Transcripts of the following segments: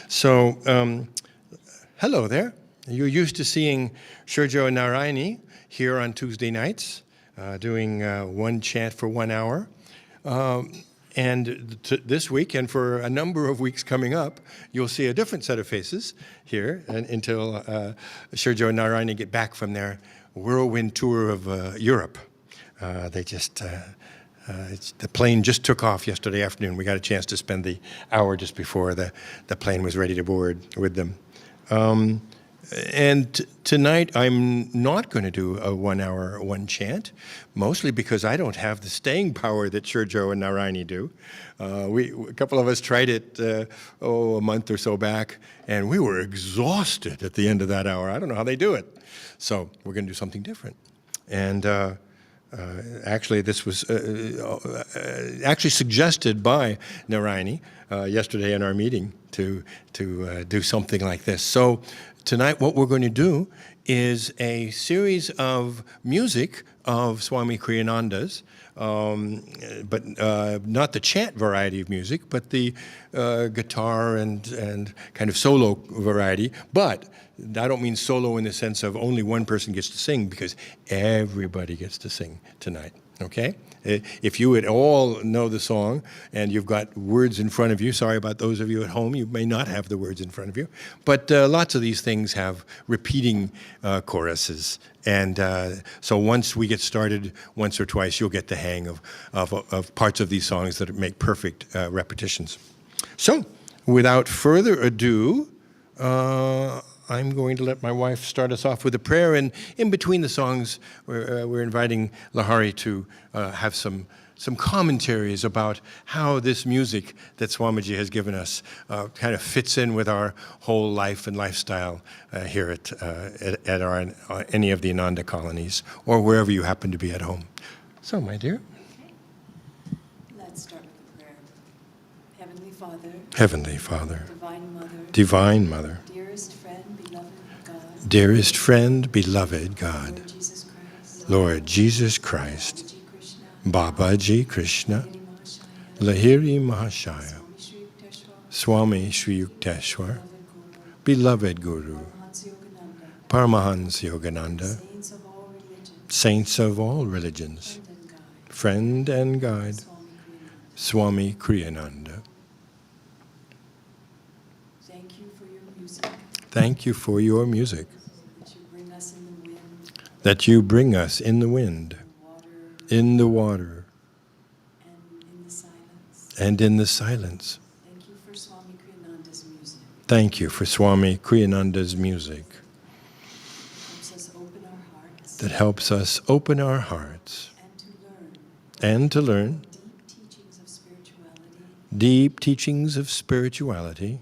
So, hello there. You're used to seeing Shurjo and Narayani here on Tuesday nights, doing one chant for 1 hour. And this week, and for a number of weeks coming up, you'll see a different set of faces here until Shurjo and Narayani get back from their whirlwind tour of Europe. The plane just took off yesterday afternoon. We got a chance to spend the hour just before the plane was ready to board with them. And tonight I'm not going to do a 1 hour, one chant, mostly because I don't have the staying power that Shurjo and Narayani do. A couple of us tried it, a month or so back, and we were exhausted at the end of that hour. I don't know how they do it. So we're going to do something different. And actually, this was actually suggested by Narayani yesterday in our meeting to do something like this. So tonight, what we're going to do is a series of music of Swami Kriyananda's, but not the chant variety of music, but the guitar and kind of solo variety. But I don't mean solo in the sense of only one person gets to sing, because everybody gets to sing tonight, okay? If you at all know the song and you've got words in front of you, sorry about those of you at home, you may not have the words in front of you, but lots of these things have repeating choruses. And so once we get started once or twice, you'll get the hang of parts of these songs that make perfect repetitions. So without further ado, I'm going to let my wife start us off with a prayer, and in between the songs, we're inviting Lahari to have some commentaries about how this music that Swamiji has given us kind of fits in with our whole life and lifestyle here at any of the Ananda colonies, or wherever you happen to be at home. So, my dear. Okay. Let's start with a prayer. Heavenly Father. Heavenly Father. Divine Mother. Divine Mother. Dearest friend, beloved God. Dearest friend, beloved God. Lord Jesus Christ. Lord Jesus Christ. Babaji Krishna. Babaji Krishna. Lahiri Mahashaya. Swami Shri Yukteswar. Swami Shri Yukteswar. Beloved Guru. Paramahansa Yogananda. Paramahansa Yogananda. Saints of all religions. Saints of all religions. Friend and guide. Swami Kriyananda. Thank you for your music. Thank you for your music. That you bring us in the wind. That you bring us in the wind. Water. In the water. And in the silence. And in the silence. Thank you for Swami Kriyananda's music. Thank you for Swami Kriyananda's music. That helps us open our hearts. And to learn. Deep teachings of spirituality.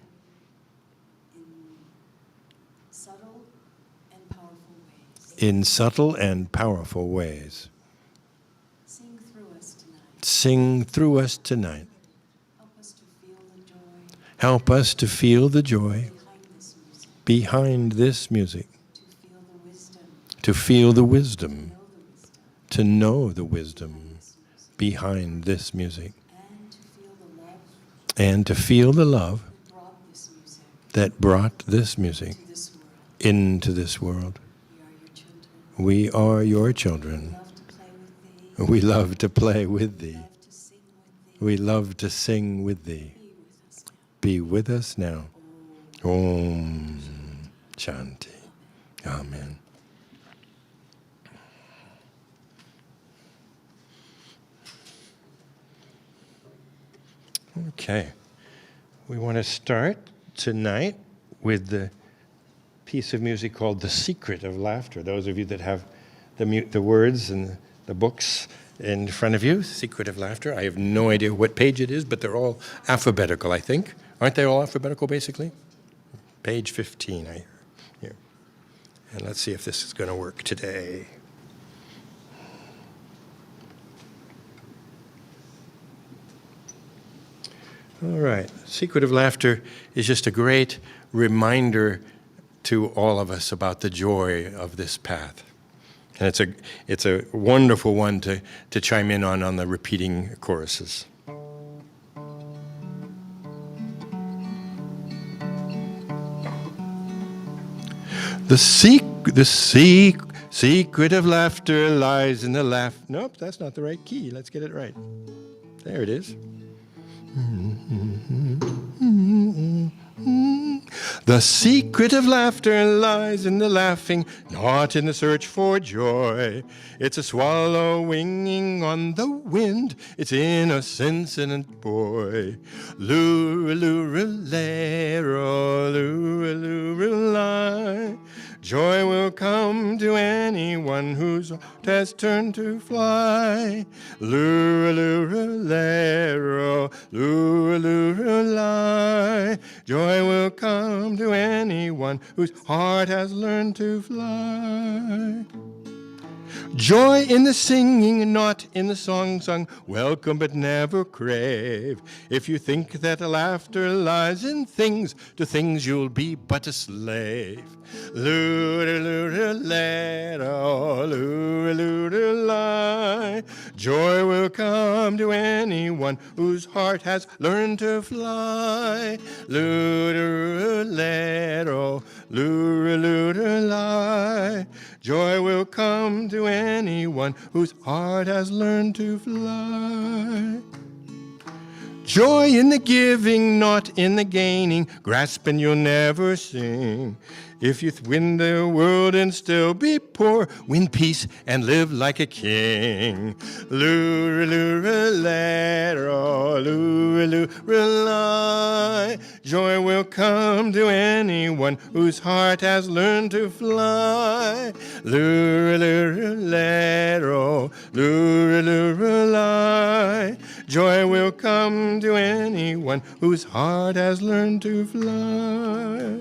In subtle and powerful ways. Sing through us tonight. Help us to feel the joy behind this music. To feel the wisdom. To know the wisdom behind this music. And to feel the love that brought this music into this world. We are your children. We love to play with thee. We love to sing with thee. Be with us now. Om Shanti. Amen. Okay. We want to start tonight with the piece of music called The Secret of Laughter. Those of you that have the words and the books in front of you, Secret of Laughter. I have no idea what page it is, but they're all alphabetical, I think. Aren't they all alphabetical, basically? Page 15, I hear. And let's see if this is going to work today. All right. Secret of Laughter is just a great reminder to all of us about the joy of this path. And it's a wonderful one to chime in on the repeating choruses. The secret of laughter lies in the laugh. Nope, that's not the right key. Let's get it right. There it is. The secret of laughter lies in the laughing, not in the search for joy. It's a swallow winging on the wind, its innocence in a boy. Luraluralero, luraluralai. Joy will come to anyone whose heart has turned to fly. Luraluralero, luraluralai. Joy will come to anyone whose heart has learned to fly. Joy in the singing, not in the song sung. Welcome but never crave. If you think that laughter lies in things, to things you'll be but a slave. Luraluralero, luraluralai. Joy will come to anyone whose heart has learned to fly. Luraluralero, luraluralai. Joy will come to anyone whose heart has learned to fly. Joy in the giving, not in the gaining. Grasp and you'll never sing. If you win the world and still be poor, win peace and live like a king. Luraluralero, luraluralai. Joy will come to anyone whose heart has learned to fly. Luraluralero, luraluralai. Joy will come to anyone whose heart has learned to fly.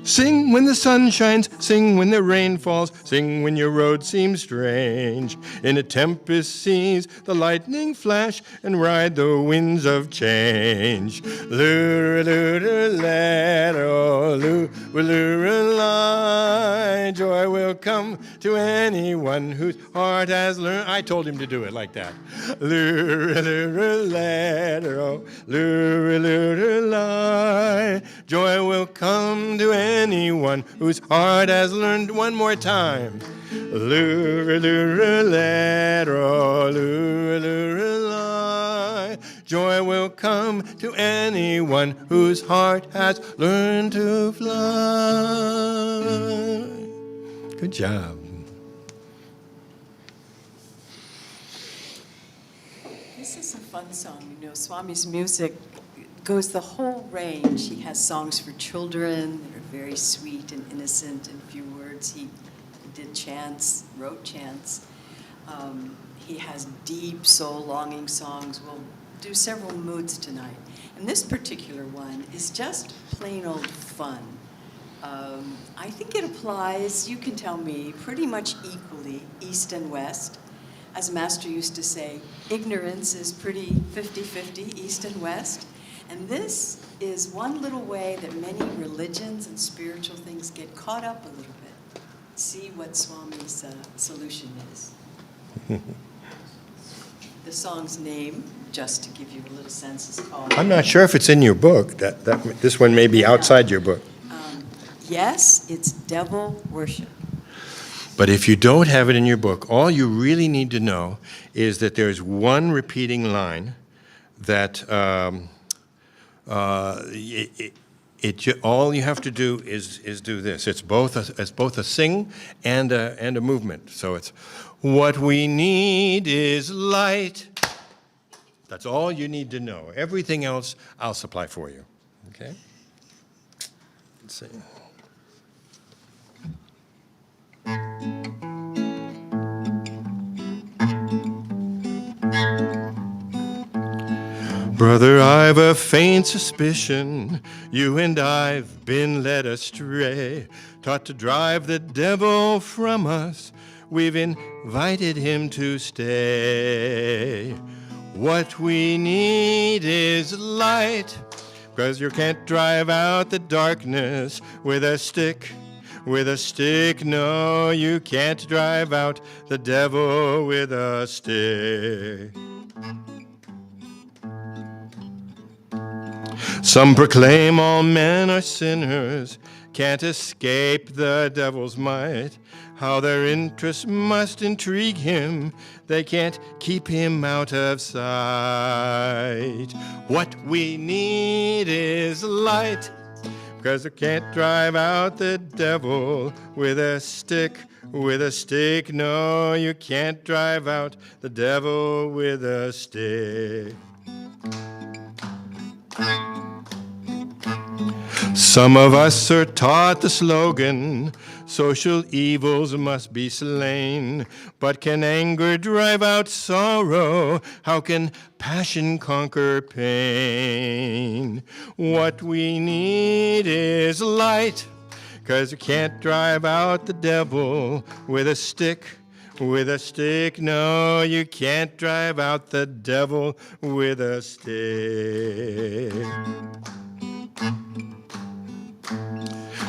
Sing when the sun shines, sing when the rain falls, sing when your road seems strange. In a tempest seize the lightning flash and ride the winds of change. Luraluralero, luraluralai. Joy will come to anyone whose heart has learned. I told him to do it like that. Luraluralero, luraluralai. Joy will come to anyone whose heart has learned. One more time. Luraluralero, luraluralai. Joy will come to anyone whose heart has learned to fly. Good job. This is a fun song. You know, Swami's music goes the whole range. He has songs for children that are very sweet and innocent in few words. He did chants, wrote chants. He has deep soul longing songs. We'll do several moods tonight. And this particular one is just plain old fun. I think it applies, you can tell me, pretty much equally, East and West. As Master used to say, ignorance is pretty 50-50, East and West. And this is one little way that many religions and spiritual things get caught up a little bit. See what Swami's solution is. The song's name, just to give you a little sense, is called... I'm not sure if it's in your book. This one may be outside your book. Yes, it's Devil Worship. But if you don't have it in your book, all you really need to know is that there's one repeating line that all you have to do is do this. It's both a sing and a movement. So it's what we need is light. That's all you need to know. Everything else I'll supply for you. Okay? Let's see. Brother, I've a faint suspicion you and I've been led astray, taught to drive the devil from us. We've invited him to stay. What we need is light, 'cause you can't drive out the darkness with a stick. With a stick, no, you can't drive out the devil with a stick. Some proclaim all men are sinners, can't escape the devil's might. How their interests must intrigue him, they can't keep him out of sight. What we need is light, because you can't drive out the devil with a stick, with a stick. No, you can't drive out the devil with a stick. Some of us are taught the slogan, social evils must be slain. But can anger drive out sorrow? How can passion conquer pain? What we need is light, 'cause you can't drive out the devil with a stick. With a stick, no, you can't drive out the devil with a stick.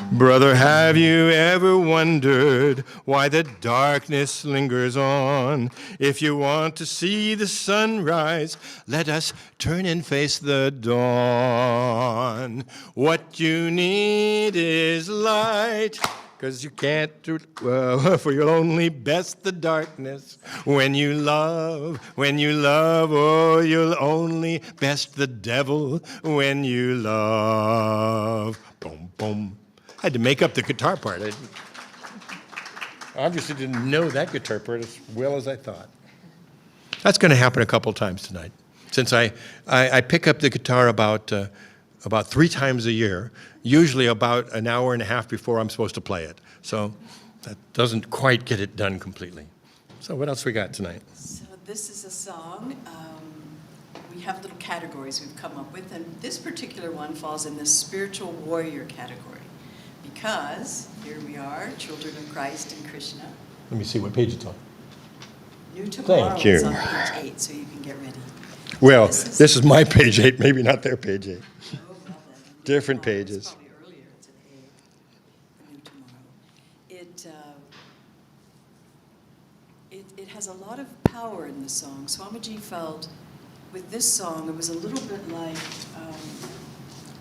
Brother, have you ever wondered why the darkness lingers on? If you want to see the sunrise, let us turn and face the dawn. What you need is light, 'cause you can't for you'll only best the darkness when you love, oh, you'll only best the devil when you love. Boom, boom. I had to make up the guitar part. I obviously didn't know that guitar part as well as I thought. That's going to happen a couple times tonight, since I pick up the guitar about 3 times a year, usually about an hour and a half before I'm supposed to play it. So that doesn't quite get it done completely. So what else we got tonight? So this is a song. We have little categories we've come up with, and this particular one falls in the spiritual warrior category. Because here we are, children of Christ and Krishna. Let me see what page it's on. New Tomorrow Thank you. is on page 8, so you can get ready. Well, this is my page 8, maybe not their page 8. Oh, well then, Different Tomorrow, pages. It's probably earlier, it's an A, New Tomorrow. It has a lot of power in the song. Swamiji felt with this song, it was a little bit like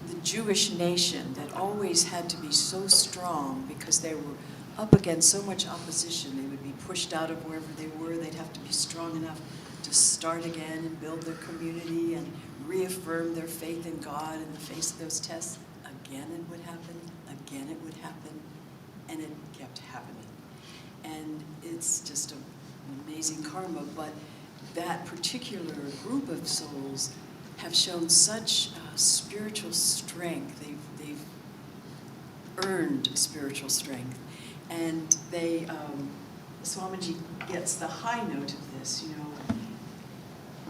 the Jewish nation that always had to be so strong because they were up against so much opposition. They would be pushed out of wherever they were. They'd have to be strong enough to start again and build their community and reaffirm their faith in God in the face of those tests. Again it would happen, again it would happen, and it kept happening. And it's just an amazing karma, but that particular group of souls have shown such spiritual strength. They've earned spiritual strength. And Swamiji gets the high note of this,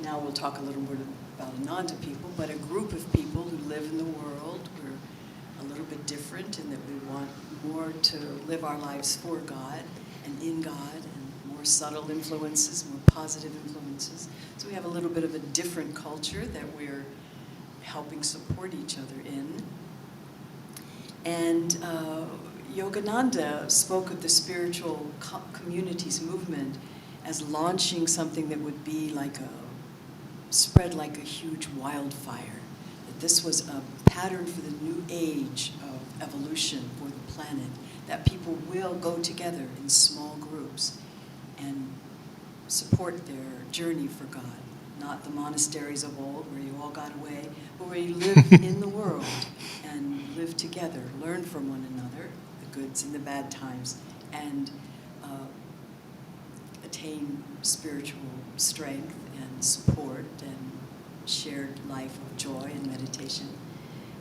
Now we'll talk a little bit about Ananda people, but a group of people who live in the world. We're a little bit different in that we want more to live our lives for God and in God, and more subtle influences, more positive influences. So we have a little bit of a different culture that we're helping support each other in. And Yogananda spoke of the spiritual communities movement as launching something that would be spread like a huge wildfire. That this was a pattern for the new age of evolution for the planet, that people will go together in small groups and support their journey for God. Not the monasteries of old where you all got away, but where you live in the world and live together, learn from one another, the goods and the bad times, and attain spiritual strength and support and shared life of joy and meditation.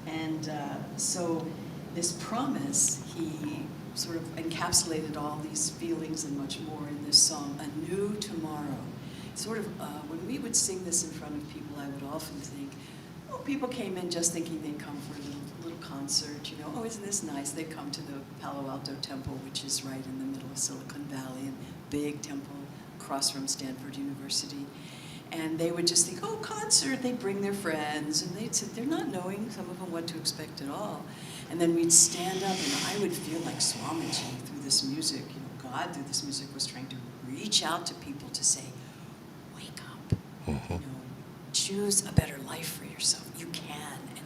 And so this promise, he sort of encapsulated all these feelings and much more in this song, A New Tomorrow. Sort of, when we would sing this in front of people, I would often think, oh, people came in just thinking they'd come for a little concert, oh, isn't this nice? They come to the Palo Alto Temple, which is right in the middle of Silicon Valley, and big temple across from Stanford University. And they would just think, oh, concert, they'd bring their friends, and they'd sit there not knowing, some of them, what to expect at all. And then we'd stand up, and I would feel like Swamiji through this music, God through this music was trying to reach out to people to say, wake up, choose a better life for yourself. You can, and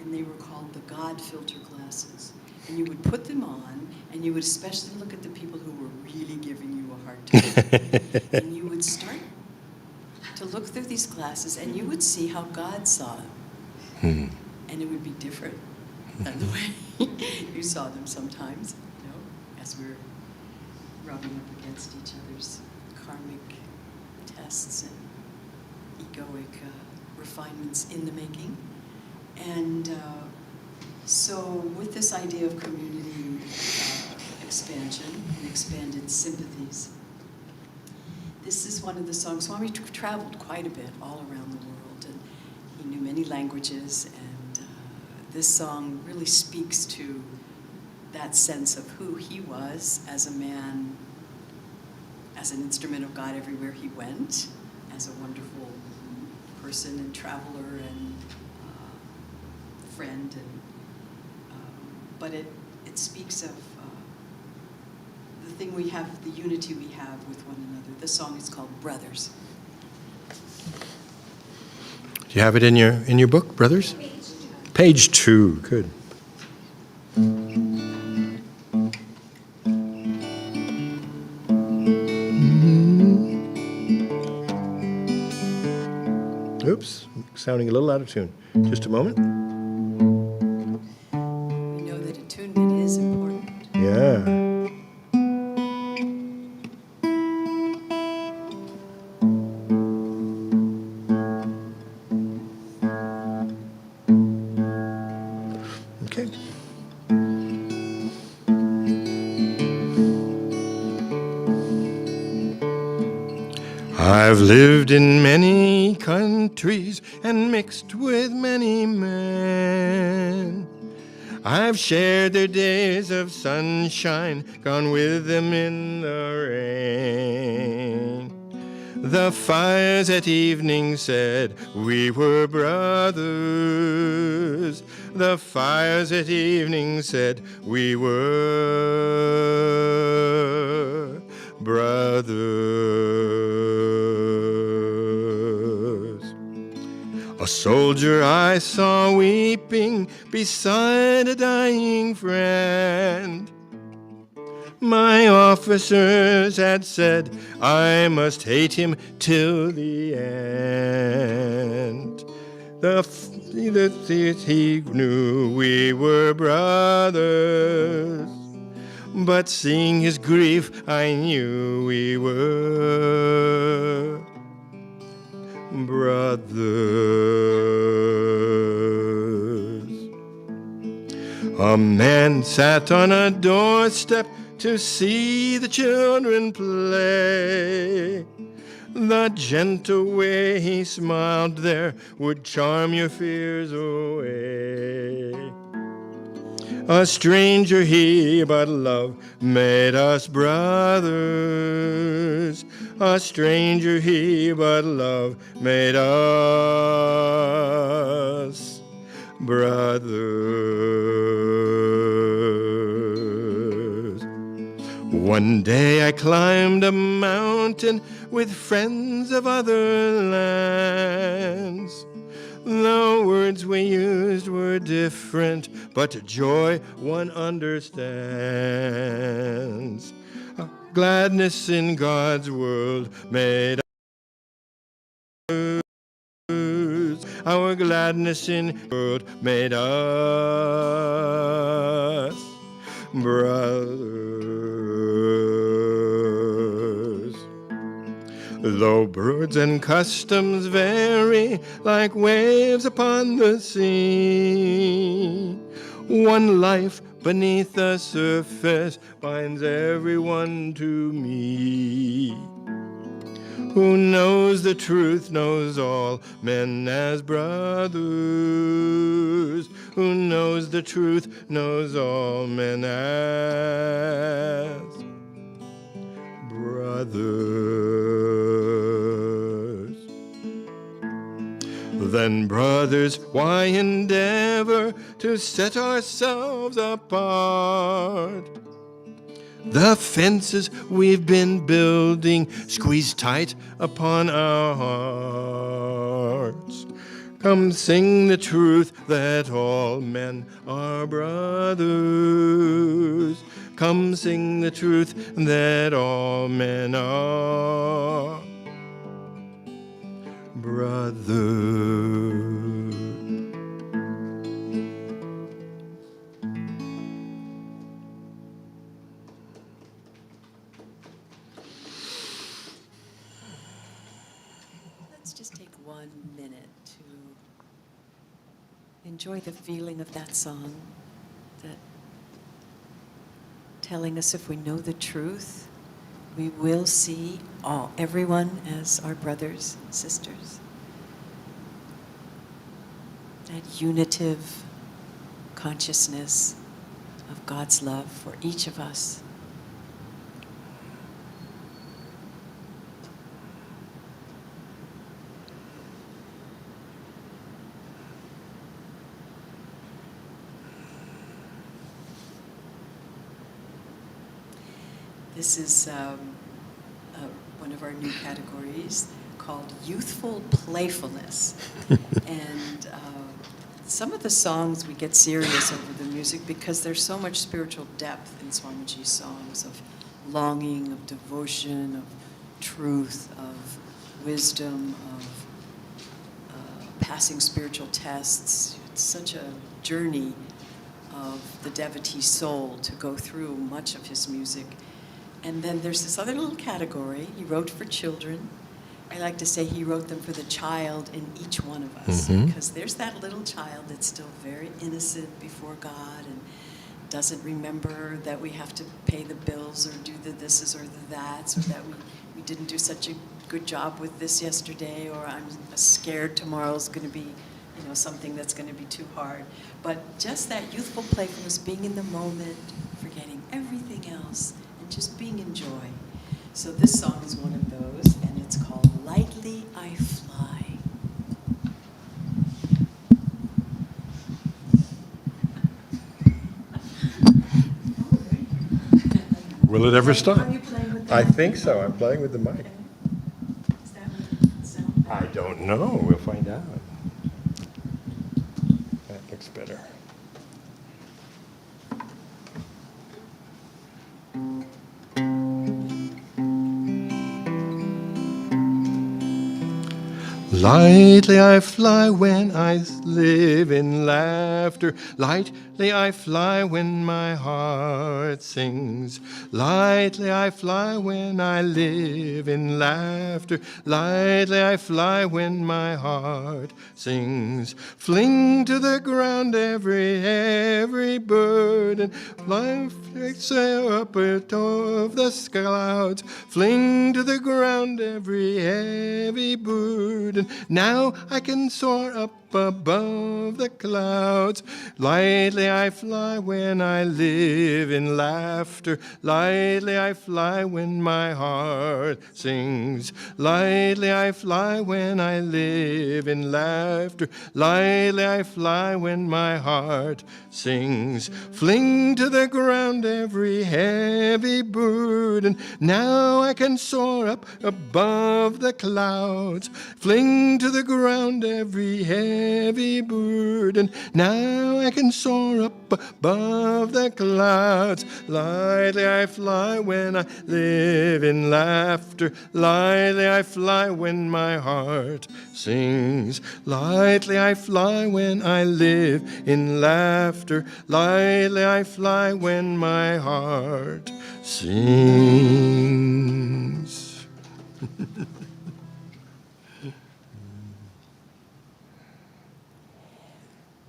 and they were called the God filter glasses. And you would put them on, and you would especially look at the people who were really giving you a hard time. And you would start to look through these glasses, and you would see how God saw them. And it would be different than the way you saw them sometimes, you know, as we're rubbing up against each other's karmic tests and egoic refinements in the making. And so with this idea of community expansion and expanded sympathies, this is one of the songs. Swami traveled quite a bit all around the world, and he knew many languages, and this song really speaks to that sense of who he was as a man, as an instrument of God everywhere he went, as a wonderful person and traveler and friend, and but it speaks of the thing we have, the unity we have with one another. The song is called Brothers. Do you have it in your book, Brothers? Page 2. Good. Oops, sounding a little out of tune. Just a moment. We know that attunement is important. Yeah. Okay. I've lived in many countries and mixed with many men. I've shared their days of sunshine, gone with them in the rain. The fires at evening said we were brothers. The fires at evening said we were brothers. A soldier I saw weeping beside a dying friend. My officers had said I must hate him till the end. He knew we were brothers, but seeing his grief, I knew we were brothers. A man sat on a doorstep to see the children play. The gentle way he smiled there would charm your fears away. A stranger he, but love made us brothers. A stranger he, but love made us brothers. One day I climbed a mountain with friends of other lands. The words we used were different, but joy one understands. Gladness in God's world made us. Our gladness in the world made us brothers. Though birds and customs vary like waves upon the sea, one life beneath the surface binds everyone to me. Who knows the truth knows all men as brothers. Who knows the truth knows all men as brothers. Then, brothers, why endeavor to set ourselves apart? The fences we've been building squeeze tight upon our hearts. Come sing the truth that all men are brothers. Come sing the truth that all men are brothers. Let's just take 1 minute to enjoy the feeling of that song, that telling us if we know the truth, we will see everyone as our brothers and sisters. That unitive consciousness of God's love for each of us. This is one of our new categories called Youthful Playfulness. And some of the songs we get serious over the music because there's so much spiritual depth in Swamiji's songs of longing, of devotion, of truth, of wisdom, of passing spiritual tests. It's such a journey of the devotee soul to go through much of his music. And then there's this other little category he wrote for children. I like to say he wrote them for the child in each one of us, because there's that little child that's still very innocent before God and doesn't remember that we have to pay the bills or do the thises or the thats, or that we didn't do such a good job with this yesterday, or I'm scared tomorrow's going to be, something that's going to be too hard. But just that youthful playfulness, being in the moment, forgetting everything else, and just being in joy. So this song is one of those, and it's called Lightly I Fly. Will it ever stop? Are you playing with the I mic? think so. I'm playing with the mic. Okay. Is that what it sounds like? I don't know. We'll find out. That looks better. Lightly I fly when I live in laughter. Lightly I fly when my heart sings. Lightly I fly when I live in laughter. Lightly I fly when my heart sings. Fling to the ground every burden. Fly, sail up above the clouds. Fling to the ground every heavy burden. Now I can soar up above the clouds. Lightly I fly when I live in laughter. Lightly I fly when my heart sings. Lightly I fly when I live in laughter. Lightly I fly when my heart sings. Fling to the ground every heavy burden. Now I can soar up above the clouds. Fling to the ground every heavy burden. Now I can soar up above the clouds. Lightly I fly when I live in laughter. Lightly I fly when my heart sings. Lightly I fly when I live in laughter. Lightly I fly when my heart sings.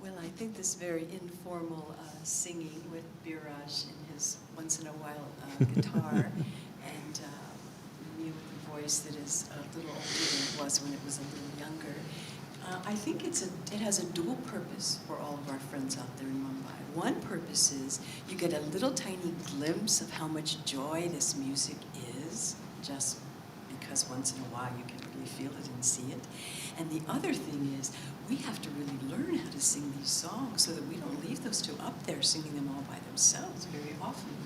Well, I think this very informal singing with Biraj in his once in a while guitar, and me with a voice that is a little older than it was when it was a little younger. I think it has a dual purpose for all of our friends out there in Mumbai. One purpose is you get a little tiny glimpse of how much joy this music is, just because once in a while you can really feel it and see it. And the other thing is we have to really learn how to sing these songs so that we don't leave those two up there singing them all by themselves very often.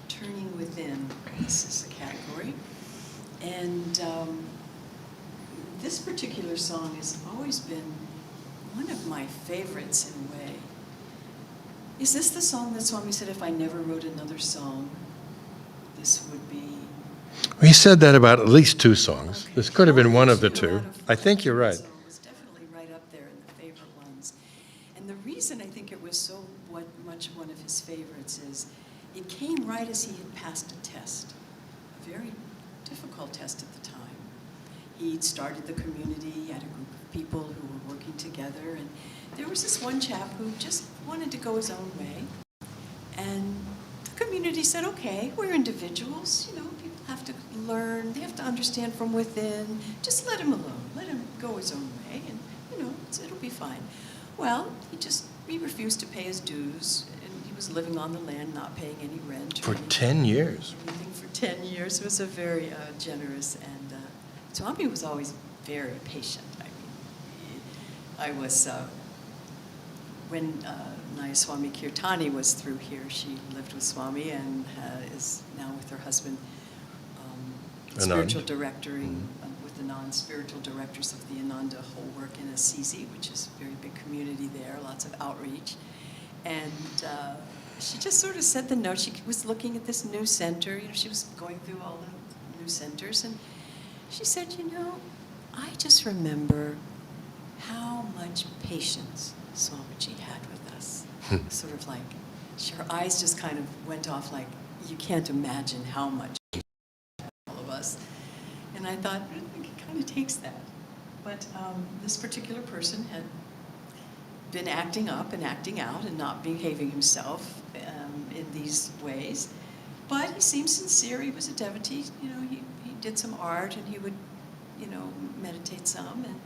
Turning within, this is the category. And this particular song has always been one of my favorites in a way. Is this the song that Swami said, if I never wrote another song, this would be? He said that about at least 2 songs. Okay. This could have been one of the Actually, a 2. lot of I think you're right. So it was definitely right up there in the favorite ones. And the reason I think it was so much one of his favorites is it came right as he had passed a test, a very difficult test at the time. He'd started the community, he had a group of people who were working together, and there was this one chap who just wanted to go his own way. And the community said, okay, we're individuals, you know, people have to learn, they have to understand from within, just let him alone, let him go his own way, and, you know, it'll be fine. Well, he refused to pay his dues, and he was living on the land, not paying any rent. For 10 years. Anything for 10 years. It was a very generous, and Swami was always very patient. I mean, I was, when Nayaswami Kirtani was through here, she lived with Swami and is now with her husband, spiritual directoring with the non-spiritual directors of the Ananda whole work in Assisi, which is a very big community there, lots of outreach. And she just sort of said the note. She was looking at this new center. You know, she was going through all the new centers, and she said, you know, I just remember how much patience Swamiji had with us. Sort of like, her eyes just kind of went off like, you can't imagine how much all of us. And I thought, I think it kind of takes that. But this particular person had been acting up and acting out and not behaving himself in these ways. But he seemed sincere. He was a devotee. You know, he did some art, and he would, you know, meditate some. And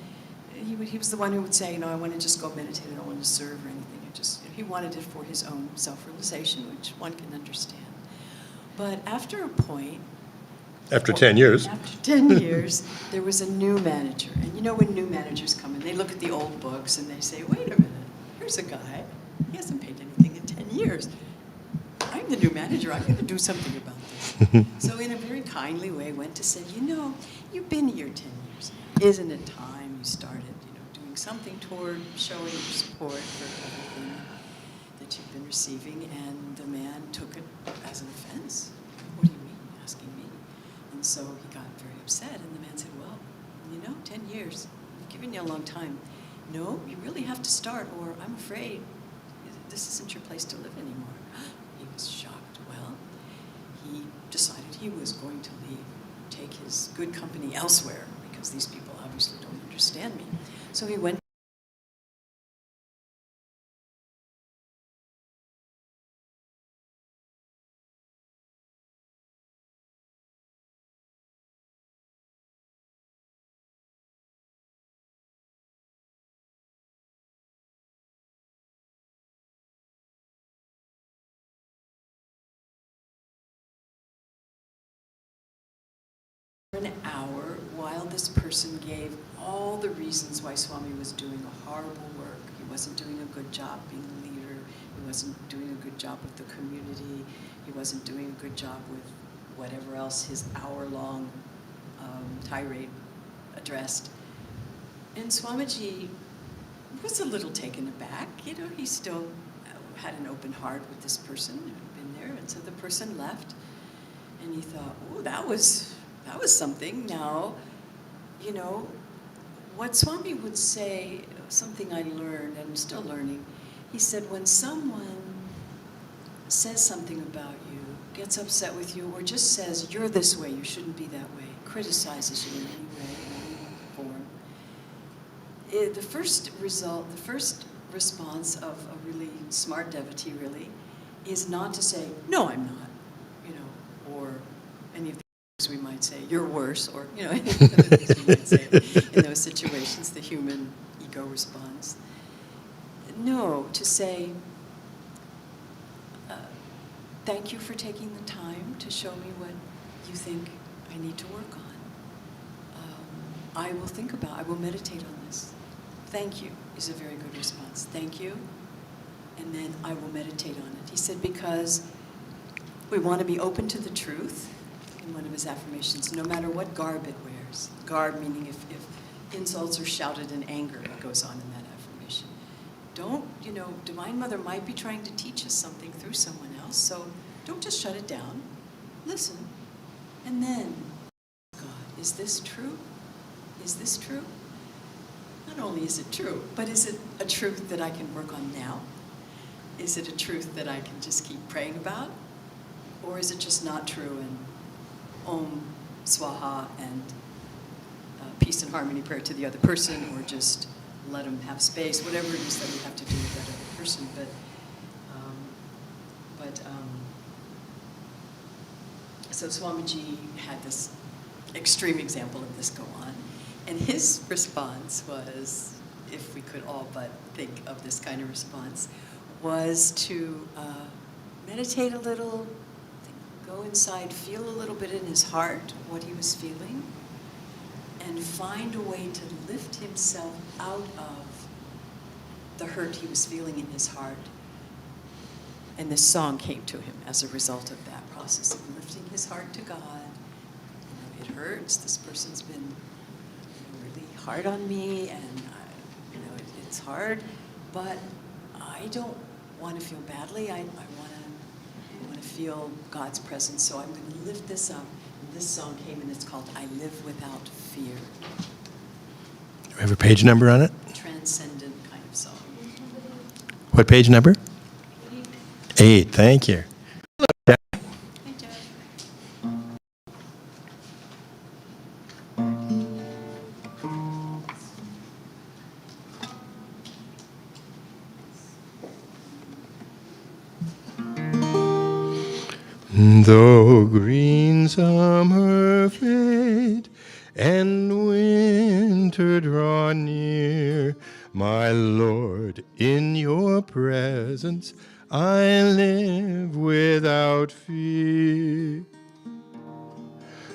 he was the one who would say, you know, I want to just go meditate. I don't want to serve or anything. He wanted it for his own self-realization, which one can understand. But after a point, After 10 years. After 10 years, there was a new manager. And you know when new managers come in, they look at the old books and they say, wait a minute, here's a guy, he hasn't paid anything in 10 years. I'm the new manager, I'm going to do something about this. So in a very kindly way, went to say, you know, you've been here 10 years. Isn't it time you started, you know, doing something toward showing your support for everything that you've been receiving? And the man took it as an offense. What do you mean, asking me? And so he got very upset, and the man said, well, you know, 10 years, I've given you a long time. No, you really have to start, or I'm afraid this isn't your place to live anymore. He was shocked. Well, he decided he was going to leave, take his good company elsewhere, because these people obviously don't understand me. So he went. An hour while this person gave all the reasons why Swami was doing a horrible work. He wasn't doing a good job being a leader. He wasn't doing a good job with the community. He wasn't doing a good job with whatever else his hour-long tirade addressed. And Swamiji was a little taken aback. You know, he still had an open heart with this person who had been there. And so the person left, and he thought, oh, that was something. Now, you know, what Swami would say, something I learned and I'm still learning, he said, when someone says something about you, gets upset with you, or just says, you're this way, you shouldn't be that way, criticizes you in any way, in any form, the first response of a really smart devotee, really, is not to say, no, I'm not, you know, or any of the we might say, you're worse, or, you know, anything other things we might say in those situations, the human ego response. No, to say, thank you for taking the time to show me what you think I need to work on. I will meditate on this. Thank you is a very good response. Thank you, and then I will meditate on it. He said, because we want to be open to the truth, in one of his affirmations, no matter what garb it wears. Garb meaning if insults are shouted in anger, it goes on in that affirmation. Don't, Divine Mother might be trying to teach us something through someone else, so don't just shut it down. Listen. And then, God, is this true? Is this true? Not only is it true, but is it a truth that I can work on now? Is it a truth that I can just keep praying about? Or is it just not true and Om, Swaha, and peace and harmony prayer to the other person, or just let them have space, whatever it is that we have to do with that other person. So Swamiji had this extreme example of this go on, and his response was, if we could all but think of this kind of response, was to meditate a little, go inside, feel a little bit in his heart what he was feeling, and find a way to lift himself out of the hurt he was feeling in his heart. And this song came to him as a result of that process of lifting his heart to God. It hurts. This person's been really hard on me, and it's hard. But I don't want to feel badly. I want to feel God's presence. So I'm going to lift this up. And this song came, and it's called "I Live Without Fear." Do we have a page number on it? Transcendent kind of song. What page number? 8. Thank you. Hey, Jeff. Though green summer fade and winter draw near, my Lord, in your presence I live without fear.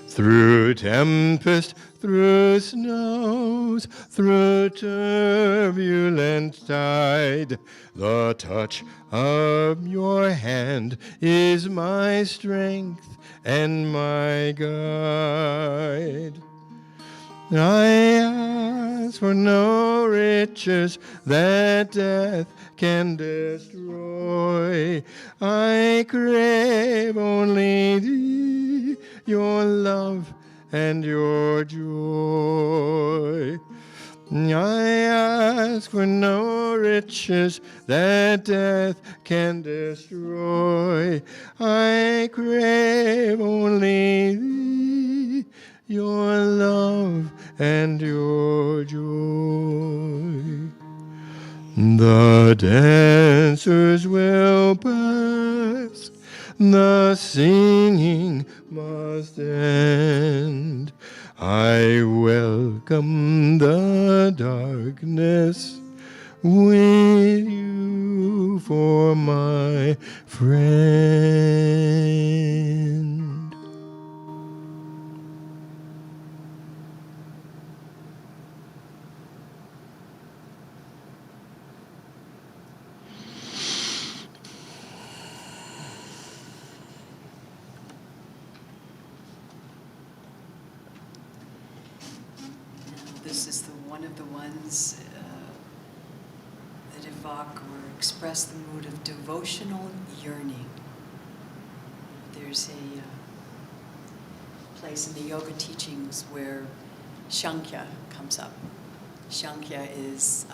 Through tempest, through snows, through turbulent tide, the touch of your hand is my strength and my guide. I ask for no riches that death can destroy. I crave only thee, your love and your joy. I ask for no riches that death can destroy. I crave only thee, your love and your joy. The dancers will pass, the singing must end. I welcome the darkness with you for my friend. This is one of the ones that evoke or express the mood of devotional yearning. There's a place in the yoga teachings where Shankhya comes up. Shankhya is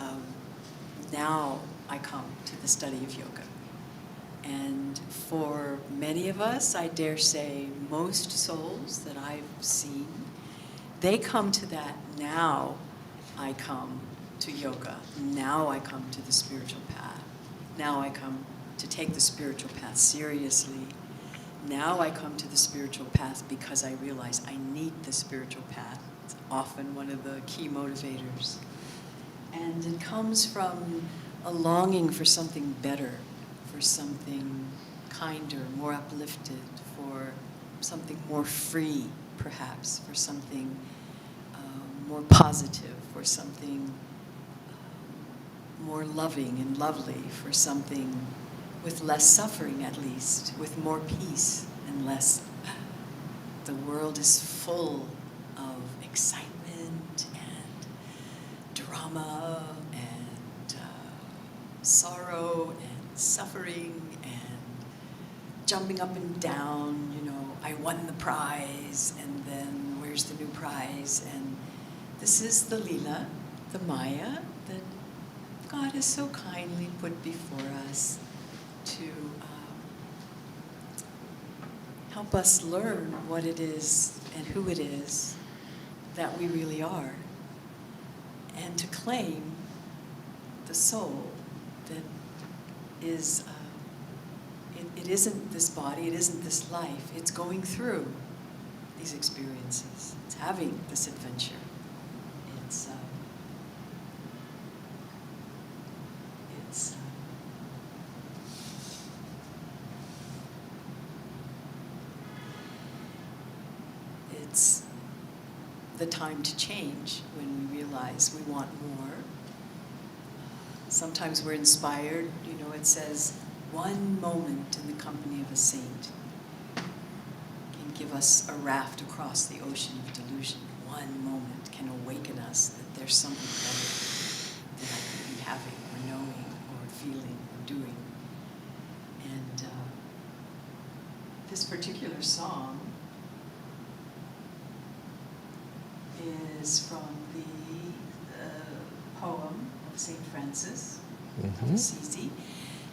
now I come to the study of yoga. And for many of us, I dare say most souls that I've seen, they come to that, now I come to yoga. Now I come to the spiritual path. Now I come to take the spiritual path seriously. Now I come to the spiritual path because I realize I need the spiritual path. It's often one of the key motivators. And it comes from a longing for something better, for something kinder, more uplifted, for something more free, perhaps, for something more positive, for something more loving and lovely, for something with less suffering, at least, with more peace and less the world is full of excitement and drama and sorrow and suffering and jumping up and down, you know, I won the prize, and then where's the new prize? And this is the Leela, the Maya, that God has so kindly put before us to help us learn what it is and who it is that we really are, and to claim the soul that is, it isn't this body, it isn't this life, it's going through these experiences, it's having this adventure, it's the time to change when we realize we want more. Sometimes we're inspired, you know, it says, one moment in the company of a saint can give us a raft across the ocean of delusion. One moment can awaken us that there's something better that I could be having or knowing or feeling or doing. And this particular song is from the poem of St. Francis of Assisi.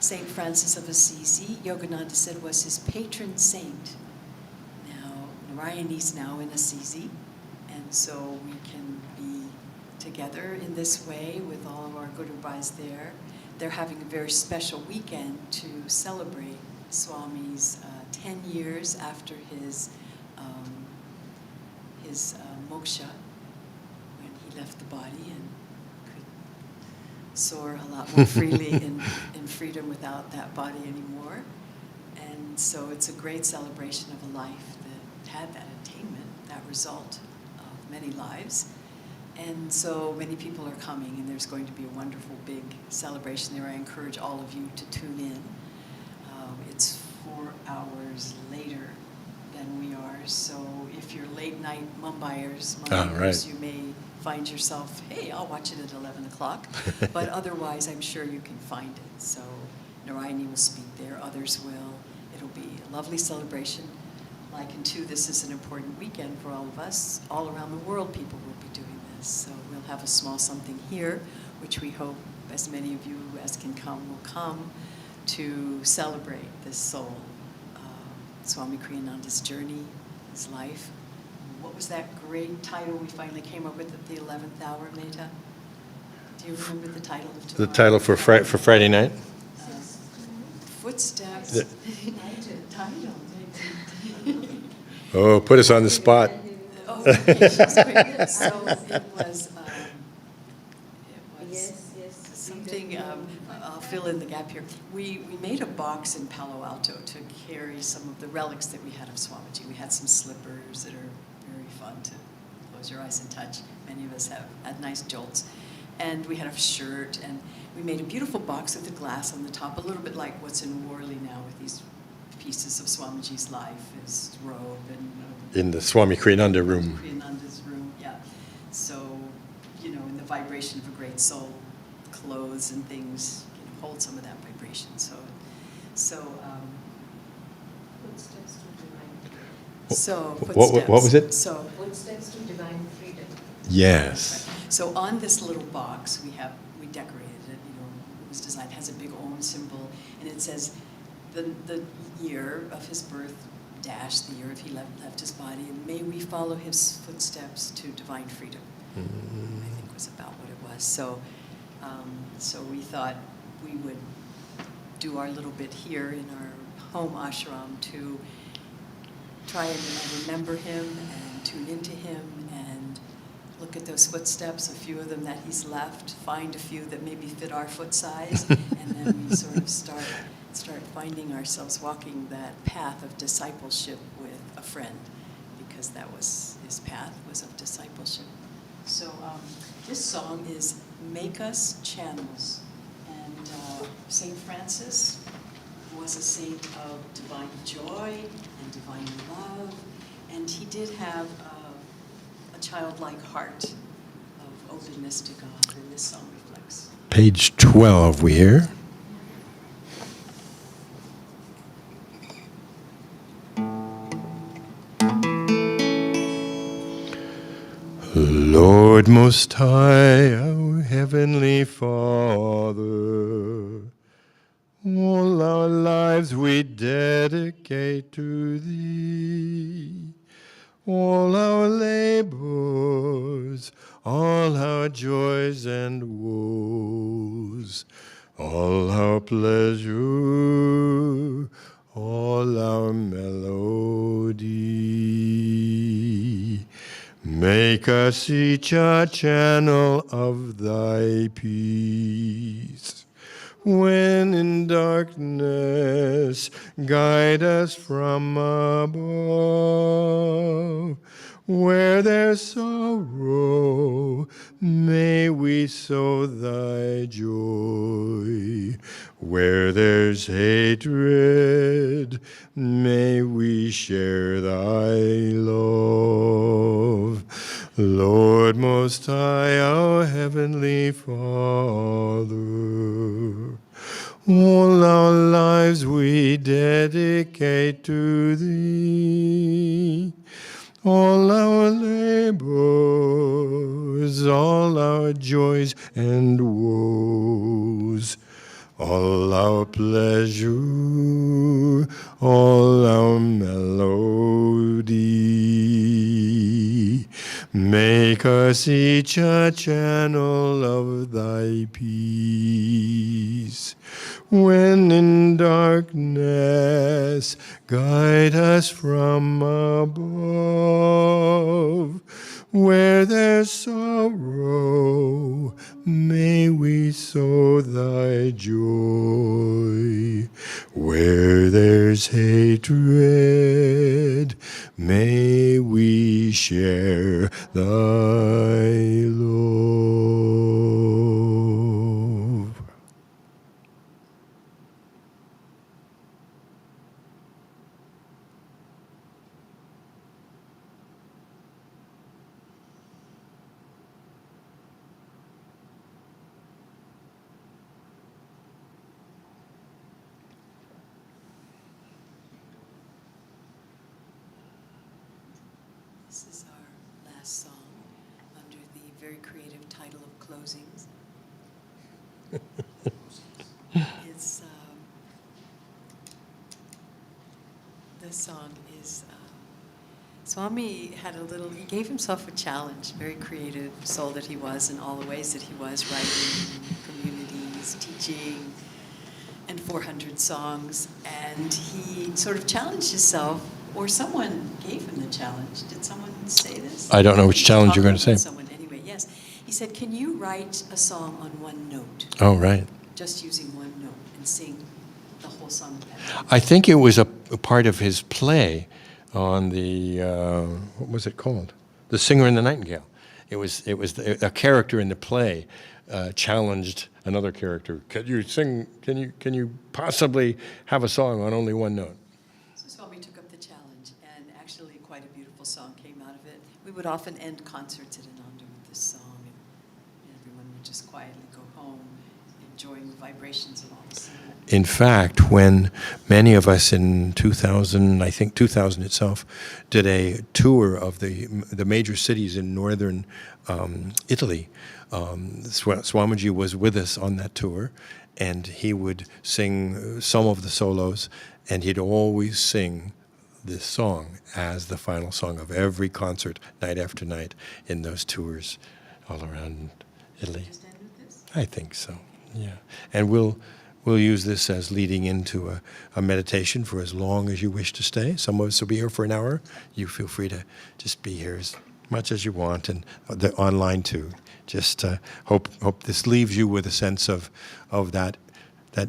St. Francis of Assisi, Yogananda said, was his patron saint. Now, Narayani's now in Assisi, and so we can be together in this way with all of our Gurubhais there. They're having a very special weekend to celebrate Swami's 10 years after his moksha, when he left the body and could soar a lot more freely in freedom without that body anymore. And so it's a great celebration of a life that had that attainment, that result of many lives. And so many people are coming, and there's going to be a wonderful big celebration there. I encourage all of you to tune in. It's 4 hours later than we are, so if you're late night Mumbaiers, right. you may find yourself, hey, I'll watch it at 11 o'clock, but otherwise I'm sure you can find it. So Narayani will speak there, others will. It'll be a lovely celebration. Like in two, this is an important weekend for all of us. All around the world people will be doing this, so we'll have a small something here, which we hope as many of you as can come will come to celebrate this soul. Swami Kriyananda's journey, his life. What was that great title we finally came up with at the 11th hour, Meta? Do you remember the title of tomorrow? The title for Friday night? Footsteps. Title. Oh, put us on the spot. Oh, okay, she's great. So it was something, I'll fill in the gap here. We made a box in Palo Alto to carry some of the relics that we had of Swamiji. We had some slippers that are very fun to close your eyes and touch. Many of us have had nice jolts. And we had a shirt, and we made a beautiful box with a glass on the top, a little bit like what's in Worley now with these pieces of Swamiji's life, his robe and... In the Swami Kriyananda room. Kriyananda's room, yeah. So, you know, in the vibration of a great soul, clothes and things hold some of that vibration. So Footsteps to divine freedom. So footsteps. What was it? So Footsteps to divine freedom. Yes. So on this little box we decorated it. You know, it was designed. It has a big Om symbol, and it says the year of his birth dash the year if he left his body, and may we follow his footsteps to divine freedom. I think was about what it was. So we thought we would do our little bit here in our home ashram to try and remember him and tune into him and look at those footsteps, a few of them that he's left, find a few that maybe fit our foot size, and then we sort of start finding ourselves walking that path of discipleship with a friend, because that was his path, was of discipleship. So this song is Make Us Channels. And St. Francis was a saint of divine joy and divine love And he did have a childlike heart of openness to God, and this song reflects. Page 12, we hear. Lord Most High, our Heavenly Father, all our lives we dedicate to Thee. All our labors, all our joys and woes, all our pleasure, all our melody. Make us each a channel of Thy peace. When in darkness, guide us from above. Where there's sorrow, may we sow Thy joy. Where there's hatred, may we share Thy love. Lord Most High, our Heavenly Father, all our lives we dedicate to Thee. All our labors, all our joys and woes, all our pleasure, all our melody. Make us each a channel of Thy peace. When in darkness, guide us from above. Where there's sorrow, may we sow Thy joy. Where there's hatred, may we share Thy love. This is our last song under the very creative title of Closings. It's, this song is, Swami had a little, he gave himself a challenge, very creative soul that he was in all the ways that he was, writing, communities, teaching, and 400 songs. And he sort of challenged himself, or someone gave him the challenge. Did someone say this? I don't know which challenge you're going to say. Someone, anyway, yes. He said, can you write a song on one note? Oh, right. Just using one note and sing the whole song. I think it was a part of his play on the, what was it called? The Singer and the Nightingale. It was a character in the play challenged another character. Can you sing? Can you possibly have a song on only one note? So Swami took up the challenge, and actually quite a beautiful song came out of it. We would often end concerts at Ananda with this song, and everyone would just quietly go home, enjoying the vibrations of all the singing. In fact, when many of us in 2000, I think 2000 itself, did a tour of the major cities in northern Italy, Swamiji was with us on that tour, and he would sing some of the solos, and he'd always sing this song as the final song of every concert, night after night, in those tours all around Italy. Just end with this? I think so, yeah. And we'll use this as leading into a meditation for as long as you wish to stay. Some of us will be here for an hour. You feel free to just be here as much as you want, and the online too. Just hope this leaves you with a sense of that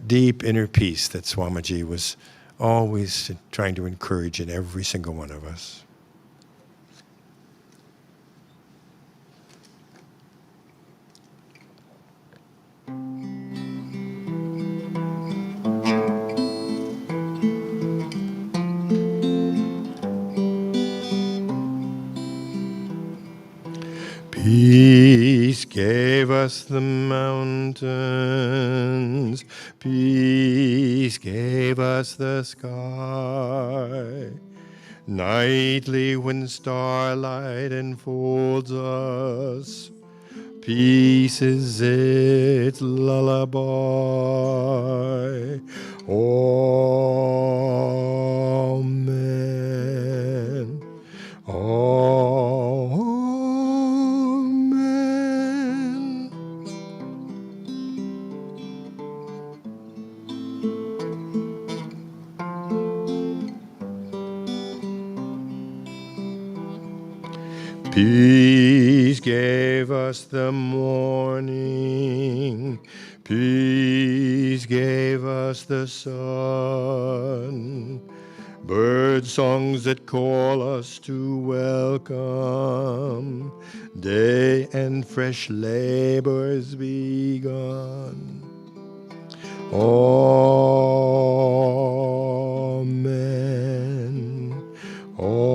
deep inner peace that Swamiji was always trying to encourage in every single one of us. Peace gave us the mountains, peace gave us the sky. Nightly when starlight enfolds us, peace is its lullaby. Amen. Amen. Peace gave us the morning, peace gave us the sun, bird songs that call us to welcome day and fresh labors begun. Amen. Amen.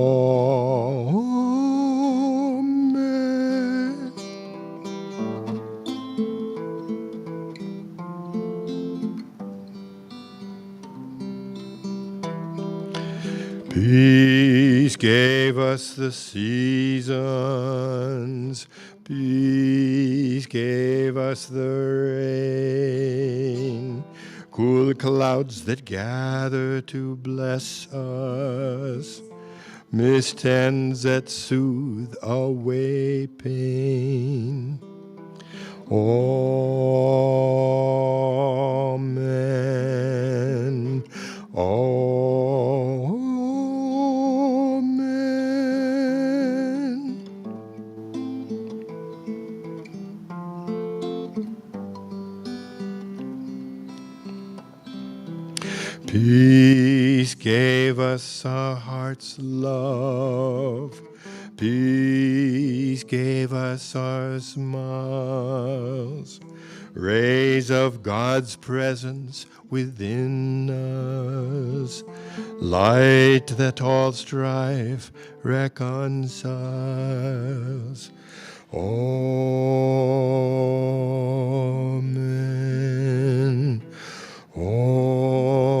Peace gave us the seasons, peace gave us the rain, cool clouds that gather to bless us, mist hands that soothe away pain. Amen. Amen. Peace gave us our heart's love. Peace gave us our smiles. Rays of God's presence within us. Light that all strife reconciles. Amen. Amen.